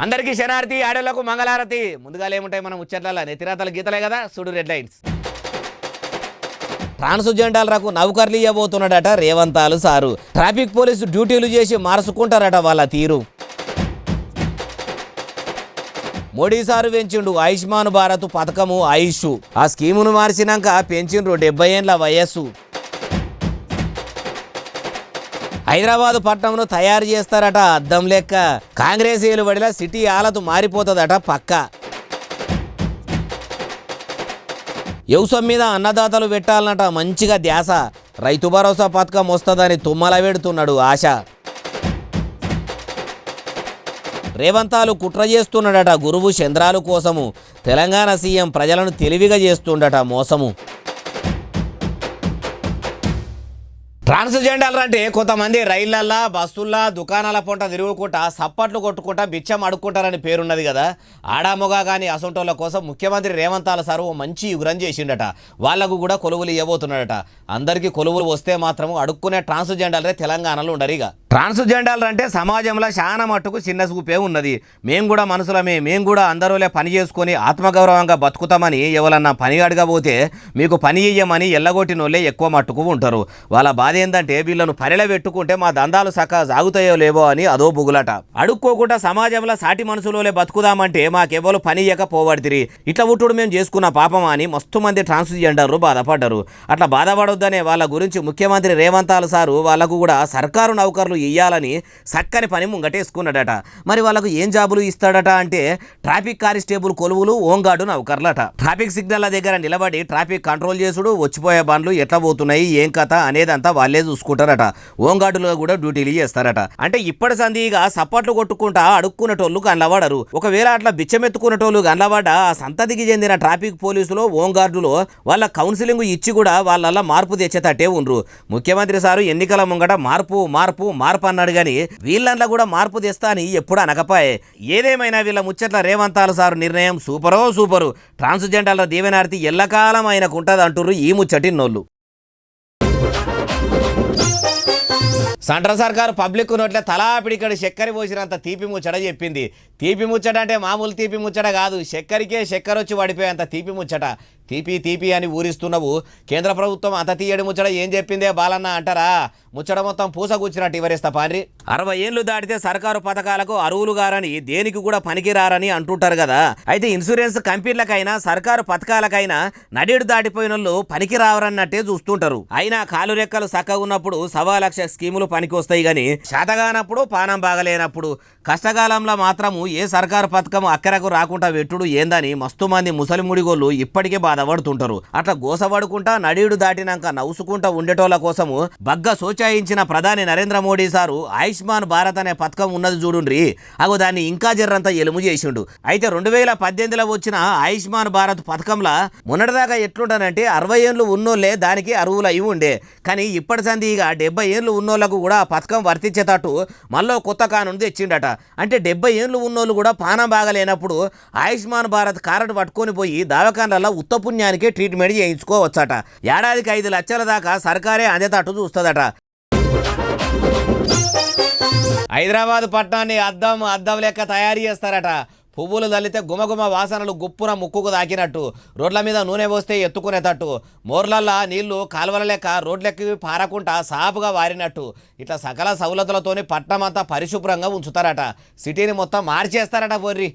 అందరికీ శనార్థి, ఆడోళ్లకు మంగళారతి. ముందుగా ఏముంటాయి మనం ముచ్చట్ల నెతిరాతల గీతలే కదా, చూడు రెడ్ లైన్స్. ట్రాన్స్జెండర్లకు నౌకర్లు ఇవ్వబోతున్నాడట రేవంతాలు సారు. ట్రాఫిక్ పోలీసు డ్యూటీలు చేసి మార్చుకుంటారట వాళ్ళ తీరు. మోడీ సారు పెంచిండు ఆయుష్మాన్ భారత్ పథకము ఆయుష్. ఆ స్కీమును మార్చినాక పెంచిండ్రు 70 ఏళ్ల వయస్సు. హైదరాబాద్ పట్టణంను తయారు చేస్తారట అద్దం లెక్క. కాంగ్రెస్ ఏలుబడిలా సిటీ ఆలతు మారిపోతుందట పక్క. వ్యవసాయం మీద అన్నదాతలు పెట్టాలన్నట మంచిగా ధ్యాస. రైతు భరోసా పథకం వస్తుందని తుమ్మల పెడుతున్నాడు ఆశ. రేవంతాలు కుట్ర చేస్తున్నాడట గురువు చంద్రాలు కోసము. తెలంగాణ సీఎం ప్రజలను తెలివిగా చేస్తుండట మోసము. ట్రాన్స్జెండర్లు అంటే కొంతమంది రైళ్లల్లా, బస్సుల్లా, దుకాణాల పొంట తిరుగుకుంటా సప్పట్లు కొట్టుకుంటా బిచ్చం అడుక్కుంటారని పేరున్నది కదా. ఆడామొగా కానీ అసొంటోళ్ళ కోసం ముఖ్యమంత్రి రేవంతాల సారు ఓ మంచి యుగ్రం చేసిండట. వాళ్లకు కూడా కొలువులు ఇవ్వబోతున్నాడట. అందరికీ కొలువులు వస్తే మాత్రం అడుక్కునే ట్రాన్స్జెండర్లే తెలంగాణలో ఉండరు. ఇక ట్రాన్స్జెండర్లు అంటే సమాజంలో చాలా మట్టుకు చిన్న చూపే ఉన్నది. మేము కూడా మనుషులమే, మేము కూడా అందరూలే పని చేసుకొని ఆత్మగౌరవంగా బతుకుతామని ఎవరన్నా పని అడగబోతే మీకు పని ఇయ్యమని ఎల్లగొట్టినోళ్ళే ఎక్కువ మట్టుకు ఉంటారు. వాళ్ళ బాధ ఏంటంటే వీళ్ళను పరిల పెట్టుకుంటే మా దందాలు సక్క సాగుతాయో లేవో అని అదో బుగులట. అడుక్కోకుండా సమాజంలో సాటి మనుషులోలే బతుకుదామంటే మాకెవరు పని ఇయ్యకపోబడితిరి, ఇట్లా ఉట్టుడు మేము చేసుకున్న పాపమా అని మస్తు మంది ట్రాన్స్జెండర్లు బాధపడ్డారు. అట్లా బాధపడొద్దనే వాళ్ళ గురించి ముఖ్యమంత్రి రేవంతాలు సారు వాళ్ళకు కూడా సర్కారు నౌకర్లు ఇయ్యాలని చక్కని పని ముంగటేసుకున్నాడట. మరి వాళ్ళకు ఏం జాబులు ఇస్తాడట అంటే ట్రాఫిక్ కానిస్టేబుల్ కొలువులు, హోంగార్డు నౌకర్లట. ట్రాఫిక్ సిగ్నల్ల దగ్గర నిలబడి ట్రాఫిక్ కంట్రోల్ చేసుడు, వచ్చిపోయే బండ్లు ఎట్లా పోతున్నాయి, ఏం కథ అనేదంతా వాళ్ళే చూసుకుంటారట. హోంగార్డులో కూడా డ్యూటీలు చేస్తారట. అంటే ఇప్పటి సందిగా సప్పట్లు కొట్టుకుంటా అడుక్కునేటోళ్ళు కనబడరు. ఒకవేళ అట్లా బిచ్చమెత్తుకునేటోళ్ళు కనబడ్డ ఆ సంతతికి చెందిన ట్రాఫిక్ పోలీసులు, హోంగార్డులు వాళ్ళ కౌన్సిలింగ్ ఇచ్చి కూడా వాళ్ళ మార్పు తెచ్చేటట్టే ఉండ్రు. ముఖ్యమంత్రి సారు ఎన్నికల ముంగట మార్పు మార్పు మార్పు అన్నాడు కానీ వీళ్ళంతా కూడా మార్పు తెస్తా అని ఎప్పుడు అనకపోయే. ఏదేమైనా వీళ్ళ ముచ్చట్ల రేవంతాల సారు నిర్ణయం సూపరు. ట్రాన్స్జెండర్ల దీవెనార్తి ఎల్లకాలం ఆయనకు ఉంటుంది అంటుర్రు ఈ ముచ్చటిన్నోళ్ళు. సెంట్రల్ సర్కారు పబ్లిక్ నోట్లే తలాపిడికడి చక్కెర పోసినంత తీపి ముచ్చట చెప్పింది. తీపి ముచ్చట అంటే మామూలు తీపి ముచ్చట కాదు, చక్కెరకే చక్కెర వచ్చి పడిపోయేంత తీపి ముచ్చట. తీపి అని ఊరిస్తున్నావు. కేంద్ర ప్రభుత్వం అంత తీయడి ముచ్చట ఏం చెప్పిందే బాలన్న అంటారా? ముచ్చట మొత్తం పూసకూర్చినట్టు వివరిస్తా పారి. 60 ఏళ్ళు దాటితే సర్కారు పథకాలకు అరువులు గారని, దేనికి కూడా పనికిరారని అంటుంటారు కదా. అయితే ఇన్సూరెన్స్ కంపెనీలకైనా సర్కారు పథకాలకైనా నడేడు దాటిపోయిన వాళ్ళు పనికి రావరన్నట్టే చూస్తుంటారు. అయినా కాలు రెక్కలు చక్కగా ఉన్నప్పుడు 1,00,000 స్కీములు పనికి వస్తాయి కానీ శాతగానప్పుడు, పానం బాగలేనప్పుడు, కష్టకాలంలో మాత్రము ఏ సర్కారు పథకం అక్కరకు రాకుండా వెట్టుడు ఏందని మస్తు మంది ముసలి ముడిగోళ్ళు ఇప్పటికే బాధపడుతుంటారు. అట్లా గోసపడుకుంటా నడీడు దాటినాక నవ్వుసుకుంటా ఉండేటోళ్ళ కోసము బగ్గ సోచాయించిన ప్రధాని నరేంద్ర మోడీ సారు ఆయుష్మాన్ భారత్ అనే పథకం ఉన్నది చూడుండ్రి. అగో దాన్ని ఇంకా జర్రంతా ఎలుము చేసిండు. అయితే 2018లో వచ్చిన ఆయుష్మాన్ భారత్ పథకంలా మొన్నటిదాకా ఎట్లుంటానంటే 60 ఏళ్ళు ఉన్నోళ్లే దానికి అరువులు అయి ఉండే. కానీ ఇప్పటి సంది ఇక 70 ఏళ్ళు ఉన్నోళ్లకు కూడా ఆ పథకం వర్తించేటట్టు మళ్ళీ కొత్త కానుంది తెచ్చిండట. అంటే 70 ఏళ్ళు ఉన్నోళ్ళు కూడా పానం బాగలేనప్పుడు ఆయుష్మాన్ భారత్ కార్డు పట్టుకొని పోయి దవాఖానాలలో ఉత్తపుణ్యానికే ట్రీట్మెంట్ చేయించుకోవచ్చట. ఏడాదికి 5 లక్షల దాకా సర్కారే అందేటట్టు చూస్తుందట. హైదరాబాద్ పట్టణాన్ని అద్దం లెక్క తయారు చేస్తారట. పువ్వులు తల్లితే గుమగుమ వాసనలు గుప్పున ముక్కుకు తాకినట్టు, రోడ్ల మీద నూనె పోస్తే ఎత్తుకునేటట్టు, మోర్లల్లా నీళ్లు కాలువల లెక్క రోడ్లెక్కి పారకుండా సాపుగా వారినట్టు, ఇట్లా సకల సౌలతులతోని పట్టణం అంతా పరిశుభ్రంగా ఉంచుతారట. సిటీని మొత్తం మార్చేస్తారట బొర్రి.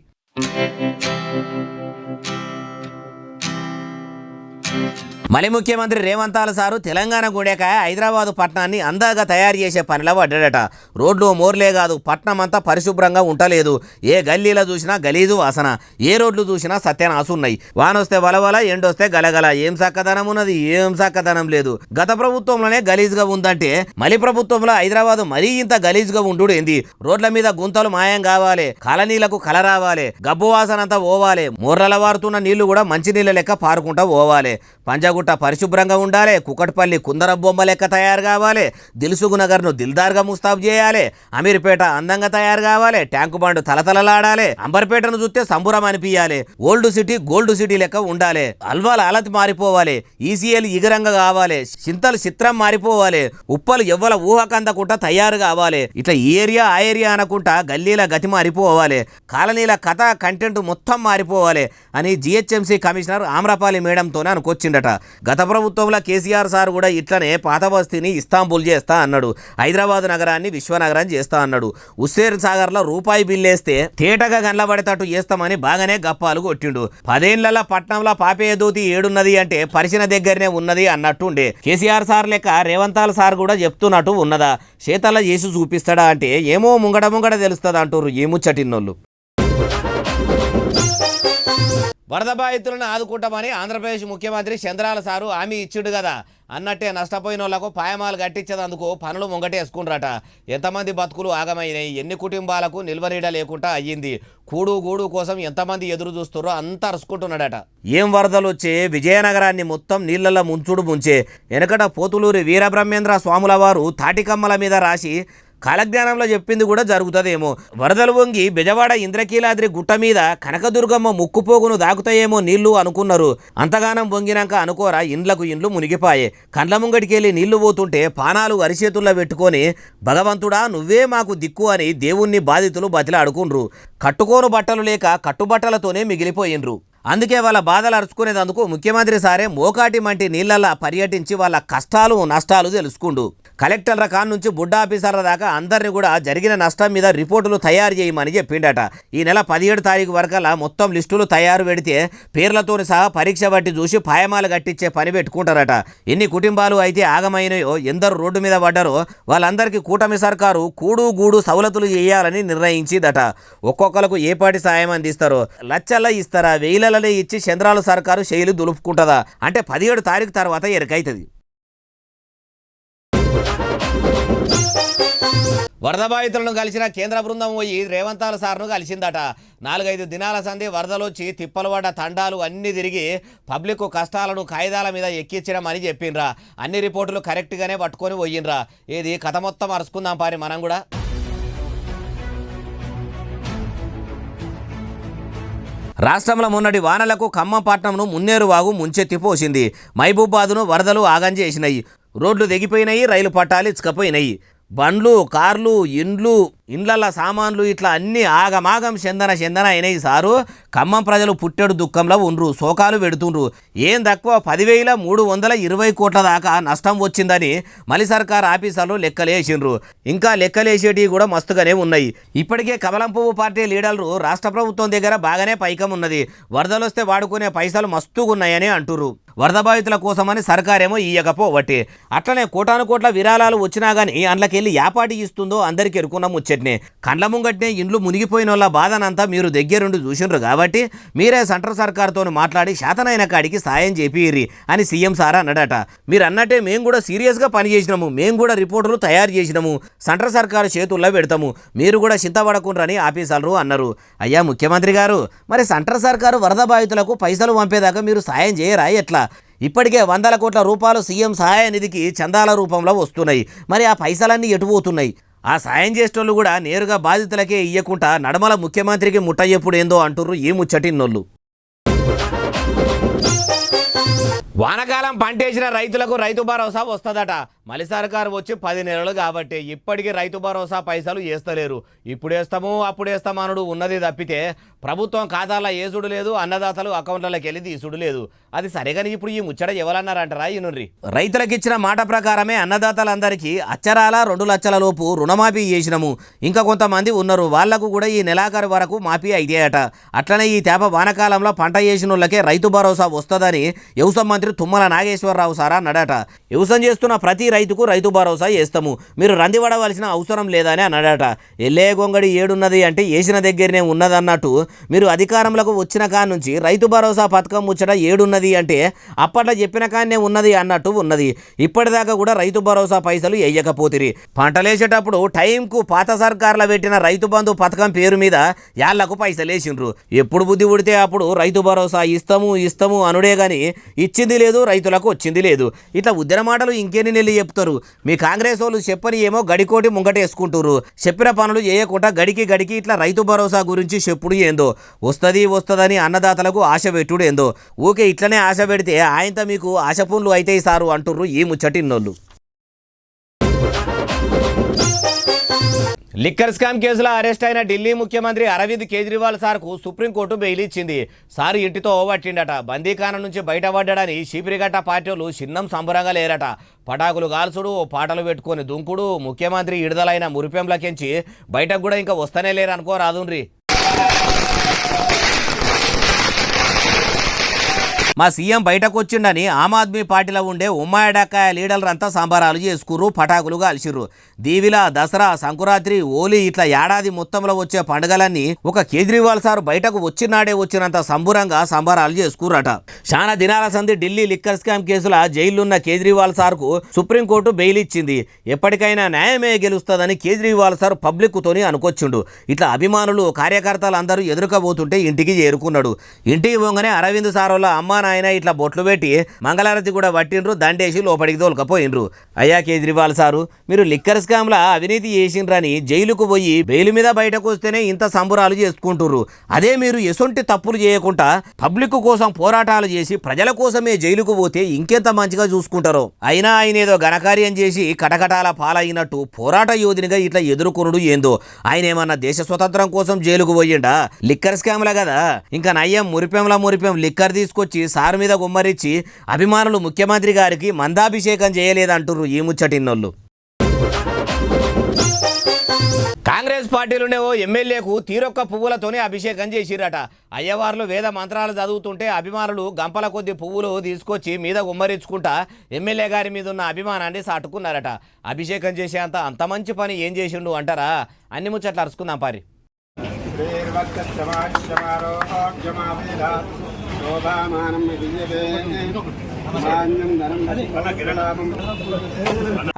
మళ్ళీ ముఖ్యమంత్రి రేవంతాల సారు తెలంగాణ గుండెక హైదరాబాదు పట్టణాన్ని అందాగా తయారు చేసే పనిలో పడ్డాడట. రోడ్లు మోర్లే కాదు, పట్టణం అంతా పరిశుభ్రంగా ఉండలేదు. ఏ గల్లీలో చూసినా గలీజు వాసన, ఏ రోడ్లు చూసినా సత్యనాసు ఉన్నాయి. వానొస్తే వలవల, ఎండొస్తే గలగల. ఏం చక్కదనం ఉన్నది, ఏం చక్కదనం లేదు. గత ప్రభుత్వంలోనే గలీజ్గా ఉందంటే మళ్ళీ ప్రభుత్వంలో హైదరాబాదు మరీ ఇంత గలీజ్గా ఉండు ఏంది? రోడ్ల మీద గుంతలు మాయం కావాలి, కాలనీలకు కల రావాలి, గబ్బు వాసన అంతా పోవాలి, మోర్రల వారుతున్న నీళ్లు కూడా మంచి నీళ్ళ లెక్క పారుకుంటా పోవాలి. పంజాగుట్ట పరిశుభ్రంగా ఉండాలి, కుకట్పల్లి కుందర బొమ్మ లెక్క తయారు కావాలి, దిల్సుఖ్ నగర్ను దిల్దార్గా ముస్తాబు చేయాలి, అమీర్పేట అందంగా తయారు కావాలి, ట్యాంకు బండ్ తలతలలాడాలి, అంబర్పేటను చూస్తే సంబురం అనిపించాలి, ఓల్డ్ సిటీ గోల్డ్ సిటీ లెక్క ఉండాలి, అల్వాల అలతి మారిపోవాలి, ఈసీఎల్ ఇగరంగా కావాలి, చింతలు చిత్రం మారిపోవాలి, ఉప్పలు ఎవ్వల ఊహకందకుండా తయారు కావాలి, ఇట్లా ఈ ఏరియా ఆ ఏరియా అనకుండా గల్లీల గతి మారిపోవాలి, కాలనీల కథ కంటెంట్ మొత్తం మారిపోవాలి అని జిహెచ్ఎంసీ కమిషనర్ ఆమ్రపాలి మేడంతోనే అనుకొచ్చిండట. గత ప్రభుత్వంలో కేసీఆర్ సార్ కూడా ఇట్లనే పాత బస్తీని ఇస్తాంబుల్ చేస్తా అన్నాడు, హైదరాబాద్ నగరాన్ని విశ్వనగరం చేస్తా అన్నాడు, హుస్సేన్ సాగర్లో రూపాయి బిల్లేస్తే తేటగా గండ్లబడేటట్టు చేస్తామని బాగానే గప్పాలు కొట్టిండు. 10 ఏళ్ల పట్నంలో పాపేయ దూతి ఏడున్నది అంటే పరిచిన దగ్గరనే ఉన్నది అన్నట్టుండే. కేసీఆర్ సార్ లెక్క రేవంతాల్ సార్ కూడా చెప్తున్నట్టు ఉన్నదా, చేతల్లో చేసి చూపిస్తాడా అంటే ఏమో ముంగడ తెలుస్తుంది అంటారు ఈ ముచ్చటిన్నోళ్ళు. వరద బాధితులను ఆదుకుంటామని ఆంధ్రప్రదేశ్ ముఖ్యమంత్రి చంద్రాల సారు హామీ ఇచ్చిండు కదా, అన్నట్టే నష్టపోయిన వాళ్ళకు పాయమాలు కట్టించేందుకు పనులు ముంగటేసుకుంటారట. ఎంతమంది బతుకులు ఆగమైనాయి, ఎన్ని కుటుంబాలకు నిల్వనీడ లేకుండా అయ్యింది, కూడు కోసం ఎంతమంది ఎదురు చూస్తారో అంత అరుచుకుంటున్నాడట. ఏం వరదలు వచ్చే విజయనగరాన్ని మొత్తం నీళ్లలో ముంచే వెనకట పోతులూరి వీరబ్రహ్మేంద్ర స్వాముల వారు తాటికమ్మల మీద రాసి కాలజ్ఞానంలో చెప్పింది కూడా జరుగుతుందేమో. వరదలు వంగి బెజవాడ ఇంద్రకీలాద్రి గుట్ట మీద కనకదుర్గమ్మ ముక్కుపోగును దాకుతాయేమో నీళ్లు అనుకున్నారు. అంతగానం వంగినాక అనుకోరా ఇండ్లు మునిగిపాయే. కండ్ల ముంగటికెళ్ళి నీళ్లు పోతుంటే పానాలు అరిచేతుల్లో పెట్టుకొని భగవంతుడా నువ్వే మాకు దిక్కు అని దేవుణ్ణి బాధితులు బతిలాడుకుండ్రు. కట్టుకోను బట్టలు లేక కట్టుబట్టలతోనే మిగిలిపోయిండ్రు. అందుకే వాళ్ళ బాధలు అరుచుకునేందుకు ముఖ్యమంత్రి సారే మోకాటి మంటి నీళ్లలా పర్యటించి వాళ్ళ కష్టాలు నష్టాలు తెలుసుకుండు. కలెక్టర్ల కాడ నుంచి బుడ్డ ఆఫీసర్ల దాకా అందరినీ కూడా జరిగిన నష్టం మీద రిపోర్టులు తయారు చేయమని చెప్పిండట. ఈ నెల 17 తారీఖు వరకల్లా మొత్తం లిస్టులు తయారు పెడితే పేర్లతోని సహా పరీక్ష బట్టి చూసి పాయమాలు కట్టించే పని పెట్టుకుంటారట. ఎన్ని కుటుంబాలు అయితే ఆగమైనాయో, ఎందరు రోడ్డు మీద పడ్డారో వాళ్ళందరికీ కూటమి సర్కారు కూడు సవలతులు చేయాలని నిర్ణయించిందట. ఒక్కొక్కరికి ఏ పాటి సాయం అందిస్తారో లచ్చల్లా ఇస్తారా, వెయ్యిలనే ఇచ్చి చంద్రాల సర్కారు శైలి దులుపుకుంటుందా అంటే 17 తారీఖు తర్వాత ఎరకైతుంది. వరద బాధితులను కలిసిన కేంద్ర బృందం పోయి రేవంతాల సార్ను కలిసిందట. 4-5 దినాల సంధి వరదలొచ్చి తిప్పలు పడ్డ తండాలు అన్ని తిరిగి పబ్లిక్ కష్టాలను కాయిదాల మీద ఎక్కించడం అని చెప్పిండ్రా. అన్ని రిపోర్టులు కరెక్ట్గానే పట్టుకొని పోయిండ్రా. ఏది కథ మొత్తం అరుచుకుందాం పారి మనం కూడా. రాష్ట్రంలో మొన్నటి వానలకు ఖమ్మం పట్టణంను మున్నేరు వాగు ముంచెత్తిపోసింది. మహబూబాబాద్ను వరదలు ఆగం చేసినాయి. రోడ్లు తెగిపోయినాయి, రైలు పట్టాలు ఇచ్చుకపోయినాయి. బండ్లు, కార్లు, ఇండ్ల సామాన్లు ఇట్లా అన్నీ ఆగమాగం చందన అయినాయి సారు. ఖమ్మం ప్రజలు పుట్టెడు దుఃఖంలో ఉండ్రు, శోకాలు పెడుతుండ్రు. ఏం తక్కువ 10,320 కోట్ల దాకా నష్టం వచ్చిందని మలి సర్కార్ ఆఫీసర్లు లెక్కలేసిండ్రు. ఇంకా లెక్కలేసేటివి కూడా మస్తుగానే ఉన్నాయి. ఇప్పటికే కమలం పువ్వు పార్టీ లీడర్లు రాష్ట్ర ప్రభుత్వం దగ్గర బాగానే పైకం ఉన్నది, వరదలు వస్తే వాడుకునే పైసలు మస్తుగున్నాయని అంటుర్రు. వరద బాధితుల కోసమని సర్కారేమో ఇయ్యకపోవట్టి. అట్లనే కోటానుకోట్ల విరాళాలు వచ్చినా గానీ అందులోకెళ్ళి యాపాటి ఇస్తుందో అందరికి ఎరుకున్న ముచ్చట్నే. కండ్ల ముంగట్నే ఇండ్లు మునిగిపోయిన వాళ్ళ బాధనంతా మీరు దగ్గరుండి చూసిండ్రు కాబట్టి మీరే సెంట్రల్ సర్కార్తో మాట్లాడి శాతనైన కాడికి సాయం చేపియ్యిరి అని సీఎం సార్ అన్నాడట. మీరు అన్నట్టే మేము కూడా సీరియస్గా పనిచేసినాము, మేము కూడా రిపోర్టులు తయారు చేసినాము, సెంట్రల్ సర్కారు చేతుల్లో పెడతాము, మీరు కూడా చింతపడకుండ్రని ఆఫీసర్లు అన్నారు. అయ్యా ముఖ్యమంత్రి గారు, మరి సెంట్రల్ సర్కారు వరద బాధితులకు పైసలు పంపేదాకా మీరు సాయం చేయరా ఎట్లా? ఇప్పటికే 100 కోట్ల రూపాయలు సీఎం సహాయ నిధికి చందాల రూపంలో వస్తున్నాయి. మరి ఆ పైసలన్నీ ఎటుపోతున్నాయి? ఆ సాయం చేసేటోళ్ళు కూడా నేరుగా బాధితులకే ఇయ్యకుండా నడమల ముఖ్యమంత్రికి ముట్టయ్యప్పుడు ఏందో అంటుర్రు ఈ ముచ్చటిన్నోళ్ళు. వానకాలం పంటేసిన రైతులకు రైతు భరోసా వస్తుందట. మలి సర్కారు వచ్చి 10 నెలలు కాబట్టి ఇప్పటికీ రైతు భరోసా పైసలు వేస్తలేరు. ఇప్పుడు వేస్తాము అప్పుడు వేస్తామనుడు ఉన్నది తప్పితే ప్రభుత్వం ఖాతాలో ఏసుడు లేదు, అన్నదాతలు అకౌంట్లకి వెళ్ళి తీసుడు లేదు. అది సరిగాని ఇప్పుడు ఈ ముచ్చట ఎవరన్నారంటారా ఈనుర్రి. రైతులకు ఇచ్చిన మాట ప్రకారమే అన్నదాతలందరికీ అచ్చరాల 2 లక్షల లోపు రుణమాఫీ చేసినాము. ఇంకా కొంతమంది ఉన్నారు, వాళ్లకు కూడా ఈ నెలాఖరు వరకు మాఫీ అయితాయట. అట్లనే ఈ తేప వానకాలంలో పంట చేసిన వాళ్ళకే రైతు భరోసా వస్తుందని వ్యవసాయ మంత్రి తుమ్మల నాగేశ్వరరావు సారా అన్నాడట. వ్యవసాయం చేస్తున్న ప్రతి రైతుకు రైతు భరోసా చేస్తాము, మీరు రందిపడవలసిన అవసరం లేదని అన్నాడట. ఎల్లే గొంగడి ఏడున్నది అంటే వేసిన దగ్గరనే ఉన్నదన్నట్టు మీరు అధికారంలోకి వచ్చిన కాడ నుంచి రైతు భరోసా పథకం ముచ్చట ఏడున్నది అంటే అప్పట్లో చెప్పిన కాడనే ఉన్నది అన్నట్టు ఉన్నది. ఇప్పటిదాకా కూడా రైతు భరోసా పైసలు వేయకపోతిరి. పంటలేసేటప్పుడు టైంకు పాత సర్కార్లో పెట్టిన రైతు బంధు పథకం పేరు మీద యాళ్లకు పైసలు వేసిండ్రు. ఎప్పుడు బుద్ధి పుడితే అప్పుడు రైతు భరోసా ఇస్తాము అనుడే గాని ఇచ్చింది లేదు, రైతులకు వచ్చింది లేదు. ఇట్లా ఉద్యమ మాటలు ఇంకెన్ని నెల్లి చెప్తారు. మీ కాంగ్రెస్ వాళ్ళు చెప్పని ఏమో గడికోటి ముంగటేసుకుంటారు. చెప్పిన పనులు చేయకుండా గడికి ఇట్లా రైతు భరోసా గురించి చెప్పుడు ఏందో, వస్తుందని అన్నదాతలకు ఆశ పెట్టుడు ఏందో. ఊకే ఇట్లనే ఆశ పెడితే ఆయనతో మీకు ఆశ పనులు అయితే సారు అంటుర్రు ఈ ముచ్చటిన్నోళ్ళు. లిక్కర్ స్కామ్ కేసులో అరెస్ట్ అయిన ఢిల్లీ ముఖ్యమంత్రి అరవింద్ కేజ్రీవాల్ సార్కు సుప్రీంకోర్టు బెయిల్ ఇచ్చింది. సార్ ఇంటితో ఓవట్టిండట. బందీఖాన నుంచి బయటపడ్డాడని శీపిరిగట్ట పార్టీలు చిన్నం సంబరంగా లేరట. పటాకులు కాల్చుడు, పాటలు పెట్టుకొని దుంకుడు, ముఖ్యమంత్రి విడుదలైన మురిపెంలకెంచి బయటకు కూడా ఇంకా వస్తనే లేరు అనుకోరాదుండ్రి. మా సీఎం బయటకు వచ్చిండని ఆమ్ ఆద్మీ పార్టీలో ఉండే ఉమ్మాయడాకాయ లీడర్లంతా సంబరాలు చేసుకుర్రు, పటాకులు కాల్చిర్రు. దీవిలా, దసరా, సంకురాత్రి, హోలీ ఇట్లా ఏడాది మొత్తంలో వచ్చే పండుగలన్నీ ఒక కేజ్రీవాల్ సార్ బయటకు వచ్చినాడే వచ్చినంత సంబురంగా సంబరాలు చేసుకుర్రట. చాలా దినాల సంది ఢిల్లీ లిక్కర్ స్కామ్ కేసుల జైలున్న కేజ్రీవాల్ సార్కు సుప్రీంకోర్టు బెయిల్ ఇచ్చింది. ఎప్పటికైనా న్యాయమే గెలుస్తుందని కేజ్రీవాల్ సార్ పబ్లిక్తోని అనుకొచ్చిండు. ఇట్లా అభిమానులు, కార్యకర్తలు అందరూ ఎదురుకపోతుంటే ఇంటికి చేరుకున్నాడు. ఇంటికి పోగానే అరవింద్ సార్ వాళ్ళ అమ్మ నాయన ఇట్లా బొట్లు పెట్టి మంగళారతి కూడా పట్టిండ్రు, దండేసి లోపలికి తోలుకపోయినరు. అయ్యా కేజ్రీవాల్ సారు, మీరు లిక్కర్ స్కామ్లా అవినీతి చేసిండ్రని జైలుకు పోయి బెయిల్ మీద బయటకు వస్తేనే ఇంత సంబురాలు చేసుకుంటుర్రు. అదే మీరు ఎసొంటి తప్పులు చేయకుండా పబ్లిక్ కోసం పోరాటాలు చేసి ప్రజల కోసమే జైలుకు పోతే ఇంకెంత మంచిగా చూసుకుంటారో. అయినా ఆయన ఏదో ఘనకార్యం చేసి కటకటాల పాలైనట్టు పోరాట యోధునిగా ఇట్లా ఎదుర్కొనుడు ఏందో. ఆయన ఏమన్నా దేశ స్వతంత్రం కోసం జైలుకు పోయిండా? లిక్కర్ స్కామ్లా కదా. ఇంకా నయ్యం మురిపెం లిక్కర్ తీసుకొచ్చి సార్ మీద గుమ్మరిచ్చి అభిమానులు ముఖ్యమంత్రి గారికి మందాభిషేకం చేయలేదంటుర్రు ఈ ముచ్చటిన్నోళ్ళు. కాంగ్రెస్ పార్టీలుండే ఓ ఎమ్మెల్యేకు తీరొక్క పువ్వులతోనే అభిషేకం చేసిరట. అయ్యవార్లు వేద మంత్రాలు చదువుతుంటే అభిమానులు గంపల కొద్ది పువ్వులు తీసుకొచ్చి మీద గుమ్మరించుకుంటా ఎమ్మెల్యే గారి మీద ఉన్న అభిమానాన్ని సాటుకున్నారట. అభిషేకం చేసేంత అంత మంచి పని ఏం చేసిండు అంటారా? అన్ని ముచ్చట్లు అరుచుకుందాం పారి.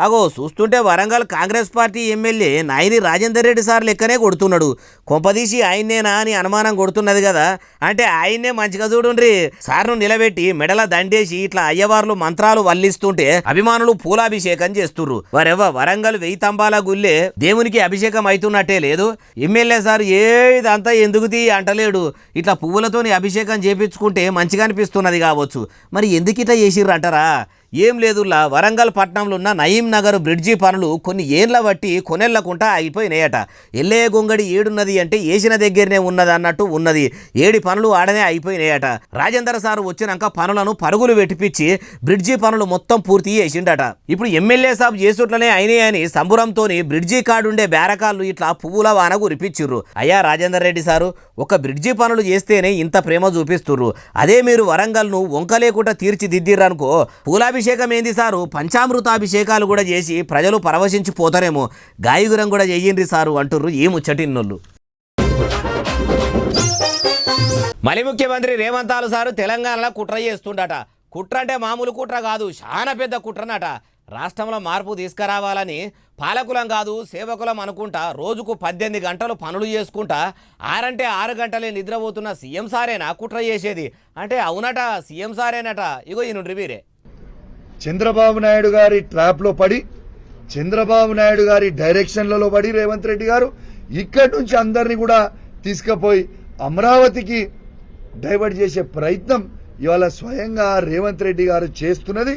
అగో చూస్తుంటే Warangal Congress party MLA Nayani Rajender Reddy sir లెక్కనే కొడుతున్నాడు. కొంపదీసి ఆయన్నేనా అని అనుమానం కొడుతున్నది కదా. అంటే ఆయన్నే మంచిగా చూడుండ్రి. సార్ను నిలబెట్టి మెడల దండేసి ఇట్లా అయ్యవార్లు మంత్రాలు వల్లిస్తుంటే అభిమానులు పూలాభిషేకం చేస్తుర్రు. వరెవ్వ వరంగల్ 1000 స్తంభాల గుళ్ళే దేవునికి అభిషేకం అవుతున్నట్టే లేదు. ఎమ్మెల్యే సార్ ఇదంతా ఎందుకు అంటలేడు. ఇట్లా పువ్వులతోని అభిషేకం చేపించుకుంటే మంచిగా అనిపిస్తున్నది కావచ్చు. మరి ఎందుకు ఇట్లా చేసిర్రు అంటారా? ఏం లేదులా, వరంగల్ పట్టణంలో ఉన్న నయీం నగర్ బ్రిడ్జి పనులు కొన్ని ఏళ్ల బట్టి కొనెళ్లకుండా అయిపోయినాయట. ఎల్లే గొంగడి ఏడున్నది అంటే ఏసిన దగ్గరనే ఉన్నది అన్నట్టు ఉన్నది. 7 పనులు ఆడనే అయిపోయినాయట. రాజేందర్ సార్ వచ్చినాక పనులను పరుగులు పెట్టిపిచ్చి బ్రిడ్జి పనులు మొత్తం పూర్తి చేసిండట. ఇప్పుడు ఎమ్మెల్యే సాబ్ చేసుట్లనే అయినాయని సంబురంతోని బ్రిడ్జి కాడుండే బేరకాళ్ళు ఇట్లా పువ్వుల వాన కురిపించిర్రు. అయ్యా రాజేందర్ రెడ్డి సారు, ఒక బ్రిడ్జి పనులు చేస్తేనే ఇంత ప్రేమ చూపిస్తుర్రు. అదే మీరు వరంగల్ను వంకలేకుండా తీర్చిదిద్దిర్రనుకో, పూలాభిషేకం ఏంది సారు, పంచామృతాభిషేకాలు కూడా చేసి ప్రజలు పరవశించిపోతారేమో. గాయగురం కూడా చెయ్యండి సారు అంటుర్రు ఈ ముచ్చటిన్నోళ్ళు. మళ్ళీ ముఖ్యమంత్రి రేవంత్ సారు తెలంగాణలో కుట్ర చేస్తుండట. కుట్ర అంటే మామూలు కుట్ర కాదు, చాలా పెద్ద కుట్రనట. రాష్ట్రంలో మార్పు తీసుకురావాలని పాలకులం కాదు సేవకులం అనుకుంటా రోజుకు 18 గంటలు పనులు చేసుకుంటా 6 గంటలే నిద్రపోతున్న సీఎం సారేనా కుట్ర చేసేది అంటే? అవునట, సీఎం సారేనట. ఇగో ఈయన వీరే. చంద్రబాబు నాయుడు గారి ట్రాప్లో పడి, చంద్రబాబు నాయుడు గారి డైరెక్షన్లలో పడి రేవంత్ రెడ్డి గారు ఇక్కడి నుంచి అందరినీ కూడా తీసుకుపోయి అమరావతికి డైవర్ట్ చేసే ప్రయత్నం ఇవాళ స్వయంగా రేవంత్ రెడ్డి గారు చేస్తున్నది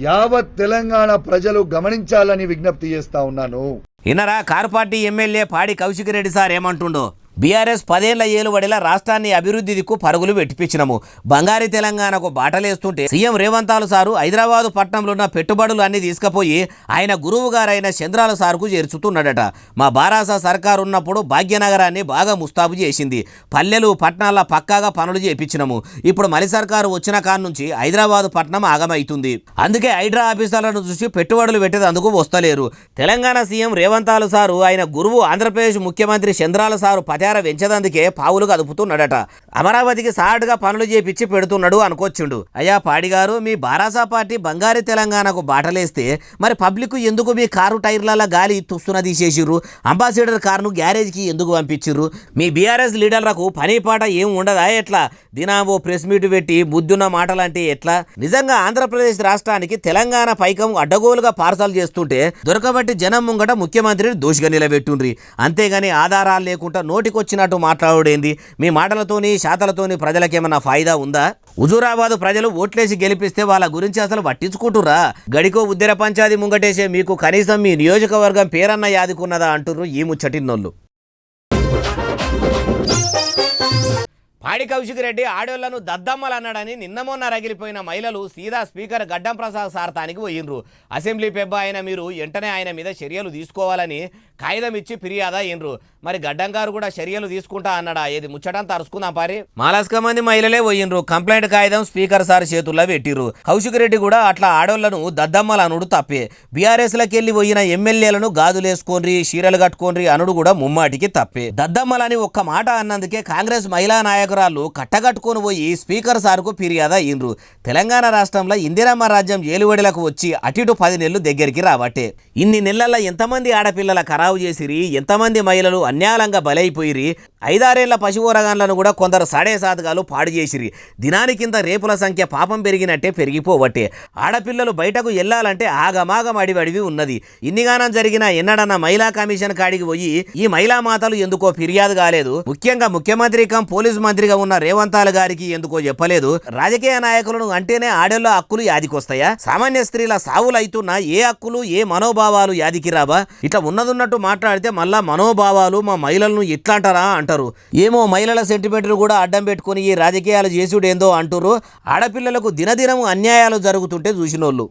యావత్ తెలంగాణ ప్రజలు గమనించాలని విజ్ఞప్తి చేస్తా ఉన్నాను. ఇన్నరా కారు పార్టీ ఎమ్మెల్యే పాడి కౌశిక్ రెడ్డి సార్ ఏమంటుండో? బీఆర్ఎస్ 10 ఏళ్ల ఏలుబడిలా రాష్ట్రాన్ని అభివృద్ధి దిక్కు పరుగులు పెట్టిపించినము. బంగారి తెలంగాణకు బాటలేస్తుంటే సీఎం రేవంత్ సారు హైదరాబాదు పట్టణంలో ఉన్న పెట్టుబడులు అన్ని తీసుకుపోయి ఆయన గురువు గారైన చంద్రాల సార్కు చేర్చుతున్నాడట. మా బారాస సర్కారు ఉన్నప్పుడు భాగ్యనగరాన్ని బాగా ముస్తాబు చేసింది. పల్లెలు పట్టణాల పక్కాగా పనులు చేపించినము. ఇప్పుడు మలి సర్కారు వచ్చిన కాడ నుంచి హైదరాబాదు పట్టణం ఆగమైతుంది. అందుకే హైడ్రా ఆఫీసర్లను చూసి పెట్టుబడులు పెట్టేందుకు వస్తలేరు. తెలంగాణ సీఎం రేవంత్ సారు ఆయన గురువు ఆంధ్రప్రదేశ్ ముఖ్యమంత్రి చంద్రాల సారు పతేర పెంచేదందుకే పావులు కదుపుతున్నాడట. అమరావతికి సాటుగా పనులు చేపిచ్చి పెడుతున్నాడు అనుకొచ్చిండు. అయ్యా పాడిగారు, మీ బారాసా పార్టీ బంగారు తెలంగాణకు బాటలేస్తే మరి పబ్లిక్ ఎందుకు మీ కారు టైర్ల గాలి తుస్తున తీసేసిర్రు? అంబాసిడర్ కారును గ్యారేజ్కి ఎందుకు పంపించిర్రు? మీ బీఆర్ఎస్ లీడర్లకు పని పాట ఏం ఉండదా ఎట్లా? దినామో ప్రెస్ మీట్ పెట్టి బుద్ధున్న మాటలంటే ఎట్లా? నిజంగా ఆంధ్రప్రదేశ్ రాష్ట్రానికి తెలంగాణ పైకం అడ్డగోలుగా పార్సల్ చేస్తుంటే దొరకబట్టి జనం ముంగట ముఖ్యమంత్రిని దోషిగా నిలబెట్టుండ్రి. అంతేగాని ఆధారాలు లేకుండా నోటికొచ్చినట్టు మాట్లాడేంది? మీ మాటలతోని శాతలతోని ప్రజలకేమన్నా ఫాయిదా ఉందా? హుజూరాబాద్ ప్రజలు ఓట్లేసి గెలిపిస్తే వాళ్ళ గురించి అసలు పట్టించుకుంటురా? గడికో ఉద్దెర పంచాది ముంగటేసే మీకు కనీసం మీ నియోజకవర్గం పేరన్న యాదుకున్నదా అంటుర్రు ఈ ముచ్చటిన్నోళ్ళు. పాడి కౌశిక్ రెడ్డి ఆడోళ్లను దద్దమ్మలు అన్నాడని నిన్న మొన్న రగిలిపోయిన మహిళలు సీదా స్పీకర్ గడ్డం ప్రసాద్ సారథానికి పోయిండ్రు. అసెంబ్లీ పెబ్బ అయిన మీరు వెంటనే ఆయన మీద చర్యలు తీసుకోవాలని కాగితం ఇచ్చి ఫిర్యాదు అయ్యిండ్రు. మరి గడ్డం గారు కూడా చర్యలు తీసుకుంటా అన్నాడా? ఏది ముచ్చటంతా అరుచుకుందాం పారి. మాలాస్క మంది మహిళలే పోయిండ్రు. కంప్లైంట్ కాగితం స్పీకర్ సార్ చేతుల్లో పెట్టిర్రు. కౌశిక్ రెడ్డి కూడా అట్లా ఆడోళ్లను దద్దమ్మలు అనుడు తప్పే. బీఆర్ఎస్లకి వెళ్ళి పోయిన ఎమ్మెల్యేలను గాజులేసుకోండ్రి చీరలు కట్టుకోండ్రి అనుడు కూడా ముమ్మాటికి తప్పే. దద్దమ్మలని ఒక్క మాట అన్నందుకే కాంగ్రెస్ మహిళా నాయకురాలు కట్టగట్టుకొని పోయి స్పీకర్ సార్కు ఫిర్యాదు అయ్యిండ్రు. తెలంగాణ రాష్ట్రంలో ఇందిరమ్మ రాజ్యం ఏలువడిలకు వచ్చి అటు 10 నెలలు దగ్గరికి రావట్టే. ఇన్ని నెలల్లో ఎంతమంది ఆడపిల్లల ఖరాబు చేసిరి, ఎంతమంది మహిళలు అన్యాయంగా బలైపోయిరి. 5-6 ఏళ్ల పశువోరగాన్లను కూడా కొందరు సాడే సాధకాలు పాడు చేసిరి. దినానికింత రేపుల సంఖ్య పాపం పెరిగినట్టే పెరిగిపోవట్టే. ఆడపిల్లలు బయటకు వెళ్ళాలంటే ఆగమాగం అడివడివి ఉన్నది. ఇన్నిగానం జరిగిన ఎన్నడన్న మహిళా కమిషన్ కాడికి పోయి ఈ మహిళా మాతలు ఎందుకో ఫిర్యాదు కాలేదు? ముఖ్యంగా ముఖ్యమంత్రి కం పోలీస్ మంత్రిగా ఉన్న రేవంతాల్ గారికి ఎందుకో చెప్పలేదు? రాజకీయ నాయకులను అంటేనే ఆడోళ్ళ హక్కులు యాదికొస్తాయా? సామాన్య స్త్రీల సావులు అవుతున్నా ఏ హక్కులు ఏ మనోభావాలు యాదికి రావా? ఇట్లా ఉన్నదున్నట్టు మాట్లాడితే మళ్ళా మనోభావాలు మా మహిళలను ఇట్లా అంటారా అంటారు. ఏమో మహిళల సెంటిమెంట్ను కూడా అడ్డం పెట్టుకుని ఈ రాజకీయాలు చేసుడేందో అంటారు. ఆడపిల్లలకు దినదినం అన్యాయాలు జరుగుతుంటే చూసినోళ్ళు.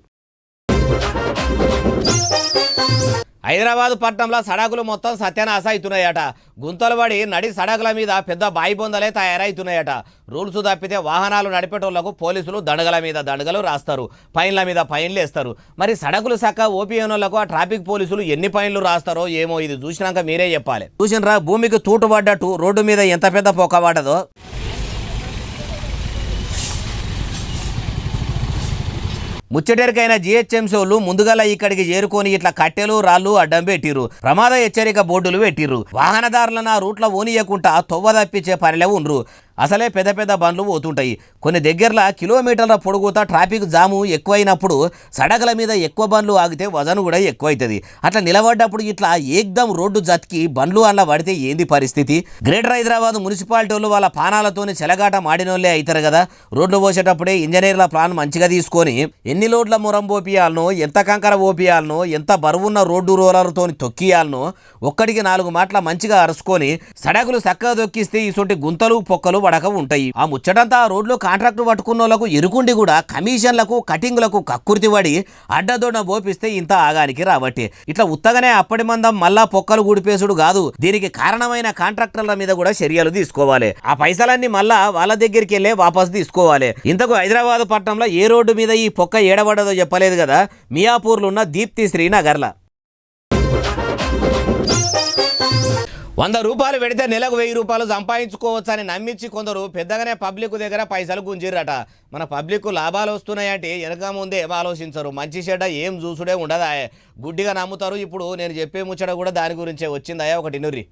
హైదరాబాద్ పట్టణంలో సడకులు మొత్తం సత్యనాశ అవుతున్నాయట. గుంతలు పడి నడి సడకుల మీద పెద్ద బాయి బొందలే తయారవుతున్నాయట. రూల్స్ తప్పితే వాహనాలు నడిపేటోళ్లకు పోలీసులు దండగల మీద దండగలు రాస్తారు, ఫైన్ల మీద ఫైన్లు వేస్తారు. మరి సడకులు సక్క ఓపీఎన్లకు ఆ ట్రాఫిక్ పోలీసులు ఎన్ని ఫైన్లు రాస్తారో ఏమో, ఇది చూసినాక మీరే చెప్పాలి. చూసినరా భూమికి తూటు పడ్డట్టు రోడ్డు మీద ఎంత పెద్ద పొక్క పడ్డదో. ముచ్చటెరికైన జిహెచ్ఎంసీ వాళ్ళు ముందుగల ఇక్కడికి చేరుకొని ఇట్లా కట్టెలు రాళ్ళు అడ్డం పెట్టిర్రు. ప్రమాద హెచ్చరిక బోర్డులు పెట్టిర్రు. వాహనదారులను ఆ రూట్లో ఓనియకుండా తొవ్వ తప్పించే పనిలే ఉండ్రు. అసలే పెద్ద పెద్ద బండ్లు పోతుంటాయి. కొన్ని దగ్గరలో కిలోమీటర్ల పొడుగుతా ట్రాఫిక్ జాము ఎక్కువైనప్పుడు సడకల మీద ఎక్కువ బండ్లు ఆగితే వజను కూడా ఎక్కువైతుంది. అట్లా నిలబడ్డప్పుడు ఇట్లా ఏకదం రోడ్డు జతికి బండ్లు అలా పడితే ఏంది పరిస్థితి? గ్రేటర్ హైదరాబాద్ మున్సిపాలిటీ వాళ్ళు వాళ్ళ పానాలతోని చెలగాట మాడినోళ్ళే అవుతారు కదా. రోడ్లు పోసేటప్పుడే ఇంజనీర్ల ప్లాన్ మంచిగా తీసుకొని ఎన్ని లోడ్ల మురం పోపియాలనో, ఎంత కంకర పోపియాలనో, ఎంత బరువున్న రోడ్డు రోలర్తో తొక్కియాలనో ఒక్కడికి 4 మాటల మంచిగా అరుచుకొని సడకులు చక్కగా దొక్కిస్తే ఇసొంటి గుంతలు పొక్కలు పడక ఉంటాయి. ఆ ముచ్చటంతా ఆ రోడ్లో కాంట్రాక్టు పట్టుకున్న వాళ్ళకు ఎరుకుండి కూడా కమిషన్లకు కటింగ్లకు కక్కుర్తి పడి అడ్డదొడ్డ పోపిస్తే ఇంత ఆగానికి రాబట్టే. ఇట్లా ఉత్తగానే అప్పటి మందం మళ్ళా పొక్కలు గుడిపేసుడు కాదు. దీనికి కారణమైన కాంట్రాక్టర్ల మీద కూడా చర్యలు తీసుకోవాలి. ఆ పైసలన్నీ మళ్ళా వాళ్ళ దగ్గరికి వెళ్ళే వాపసు తీసుకోవాలి. ఇంతకు హైదరాబాద్ పట్టణంలో ఏ రోడ్డు మీద ఈ పొక్క ఏడబడ్డదో చెప్పలేదు కదా. మియాపూర్లో ఉన్న దీప్తి శ్రీనగర్ల 100 రూపాయలు పెడితే నెలకు 1000 రూపాయలు సంపాదించుకోవచ్చని నమ్మించి కొందరు పెద్దగానే పబ్లిక్ దగ్గర పైసలు గుంజిర్రట. మన పబ్లిక్ లాభాలు వస్తున్నాయంటే వెనక ముందే ఏం ఆలోచించరు. మంచి చెడ్డ ఏం చూసుడే ఉండదా, గుడ్డిగా నమ్ముతారు. ఇప్పుడు నేను చెప్పే ముచ్చట కూడా దాని గురించే వచ్చిందా, ఒకటి నుర్రి.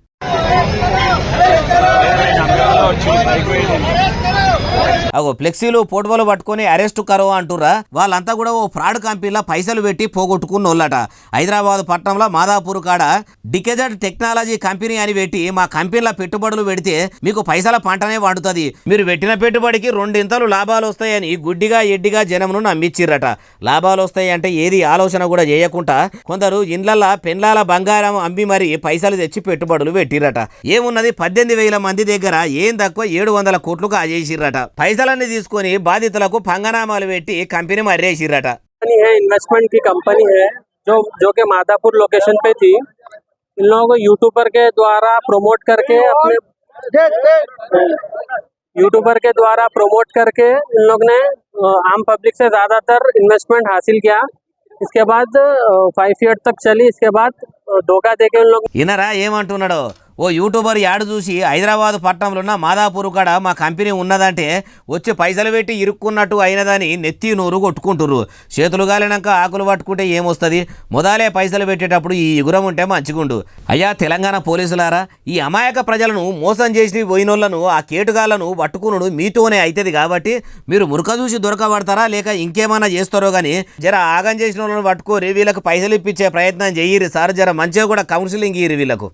అగో ఫ్లెక్సీలు ఫోటోలు పట్టుకొని అరెస్ట్ కరో అంటురా. వాళ్ళంతా కూడా ఓ ఫ్రాడ్ కంపెనీలో పైసలు పెట్టి పోగొట్టుకున్నోళ్ళట. హైదరాబాద్ పట్టణంలో మాదాపూర్ కాడ డికెజెడ్ టెక్నాలజీ కంపెనీ అని పెట్టి మా కంపెనీలో పెట్టుబడులు పెడితే మీకు పైసల పంటనే వండుతుంది, మీరు పెట్టిన పెట్టుబడికి 2 ఇంతలు లాభాలు వస్తాయని గుడ్డిగా ఎడ్డిగా జనంను నమ్మిచ్చిర్రట. లాభాలు వస్తాయి అంటే ఏది ఆలోచన కూడా చేయకుండా కొందరు ఇండ్లల్లా పెండ్లాల బంగారం అమ్మి మరి పైసలు తెచ్చి పెట్టుబడులు పెట్టిరట. ఏమున్నది 18,000 మంది దగ్గర ఏం తక్కువ 700 కోట్లు కాజేసిర్రట. పైసలన్నీ తీసుకొని బాధితులకు పంగనామాలు పెట్టి కంపెనీ మర్రేసిర్రట. इन्वेस्टमेंट की कंपनी है जो कि मादापुर लोकेशन पे थी। इन लोगों को यूट्यूबर के द्वारा प्रमोट करके इन लोग ने आम पब्लिक से ज्यादातर इन्वेस्टमेंट हासिल किया। इसके बाद 5 ईयर तक चली। इसके बाद धोखा देके उन लोग इनरा ఏమంటున్నాడో ఓ యూట్యూబర్ యాడ్ చూసి హైదరాబాద్ పట్టణంలో ఉన్న మాదాపూర్ కాడ మా కంపెనీ ఉన్నదంటే వచ్చి పైసలు పెట్టి ఇరుక్కున్నట్టు అయినదని నెత్తి నూరు కొట్టుకుంటుర్రు. చేతులు గాలినాక ఆకులు పట్టుకుంటే ఏమొస్తుంది, మొదలే పైసలు పెట్టేటప్పుడు ఈ ఎగురం ఉంటే మంచిగుండు. అయ్యా తెలంగాణ పోలీసులారా, ఈ అమాయక ప్రజలను మోసం చేసి పోయినోళ్లను ఆ కేటుగాళ్లను పట్టుకునుడు మీతోనే అవుతుంది. కాబట్టి మీరు మురక చూసి దొరకబడతారా లేక ఇంకేమైనా చేస్తారో కానీ జర ఆగం చేసిన వాళ్ళని పట్టుకోరి, వీళ్ళకి పైసలు ఇప్పించే ప్రయత్నం చెయ్యిరి సార్. జర మంచిగా కూడా కౌన్సిలింగ్ ఇయ్యి వీళ్ళకు.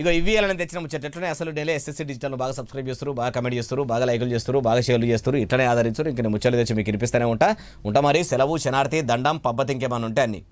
ఇక ఇవి అలా తెచ్చిన ముచ్చట ఎట్లనే అసలు డైలీ ఎస్ఎస్సీ డిజిటల్ బాగా సబ్స్క్రైబ్ చేస్తారు, బాగా కమెంట్ చేస్తారు, బాగా లైకులు చేస్తారు, బాగా షేర్లు చేస్తారు, ఇట్లనే ఆదరించారు. ఇంక ముచ్చట్లు తెచ్చి మీకు వినిపిస్తూనే ఉంటా మరి. సెలవు, శనార్థి, దండం, పబ్బతి ఇంకేమన్నా ఉంటే అన్ని.